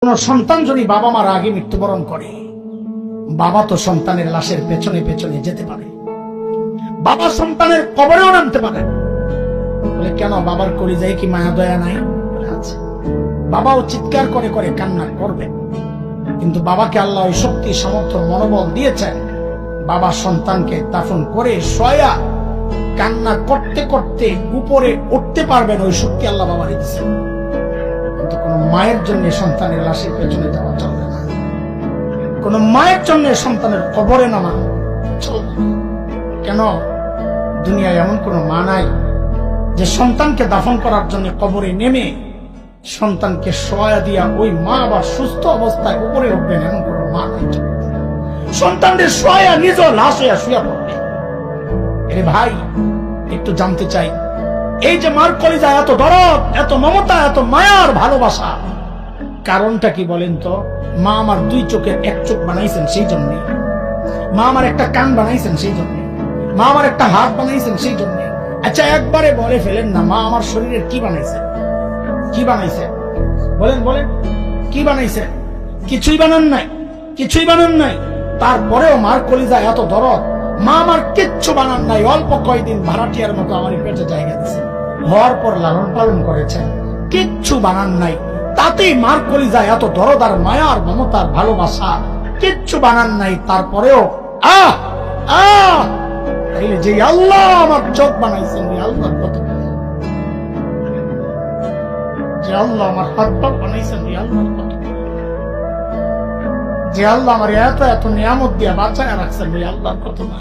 কোন সন্তান যদি বাবা মার আগে মৃত্যুবরণ করে, বাবা তো সন্তানের লাশের পেছনে পেছনে যেতে পারে, বাবা সন্তানের কবরেও নামতে পারে। বলে কেন, বাবার কলিজায় কি মায়া দয়া নাই? আছে। বাবাও চিৎকার করে করে কান্না করবে, কিন্তু বাবাকে আল্লাহ ওই শক্তি সামর্থ্য মনোবল দিয়েছেন, বাবা সন্তানকে দাফন করে শোয়া কান্না করতে করতে উপরে উঠতে পারবেন, ওই শক্তি আল্লাহ বাবা দিয়েছেন। কিন্তু কোন মায়ের জন্য সন্তানের লাশের পেছনে যাওয়া চলবে না, কোন মায়ের জন্য সন্তানের কবরে নামা চলবে না। কেন, দুনিয়ায় এমন কোন মা নাই যে সন্তানকে দাফন করার জন্য কবরে নেমে সন্তানকে শোয়া দিয়া ওই মা আবার সুস্থ অবস্থায় উপরে উঠবেন, এমন কোন মা নাই। সন্তানদের শোয়া নিজ লাশ হইয়া শুয়া পড়বে। এরে ভাই, একটু জানতে চাই, এই যে মার কলিজা এত দরদ, এত মমতা, এত মায়ার ভালোবাসা, কারণটা কি বলেন তো? মা আমার দুই চোখের এক চোখ বানাইছেন সেই জন্য, মা আমার একটা কান বানাইছেন সেই জন্য, মা আমার একটা হাত বানাইছেন সেই জন্য। আচ্ছা একবারে বলে ফেলেন না, মা আমার শরীরের কি বানাইছেন? কি বানাইছে বলেন, বলেন কি বানাইছে? কিছুই বানান নাই, কিছুই বানান নাই। তারপরেও মার কলিজা এত দরদ, মা আমার কিচ্ছু বানান নাই, অল্প কয়দিন ভাড়াটিয়ার মতো আমার পেটে জায়গা দিয়েছে, হওয়ার পর লালন পালন করেছেন, কিচ্ছু বানান নাই। তাতেই মার কলিজা এত দরদ আর মায়ার মমতার ভালোবাসা, কিচ্ছু বানান নাই। তারপরেও যে আল্লাহ আমার চোখ বানাইছেন, আল্লাহর কত, যে আল্লাহ আমার হাত পা বানাইছেন, আল্লাহর কত, যে আল্লাহ আমার এত এত নিয়ামত দিয়া বাঁচায় রাখছেন, আল্লাহর কত না।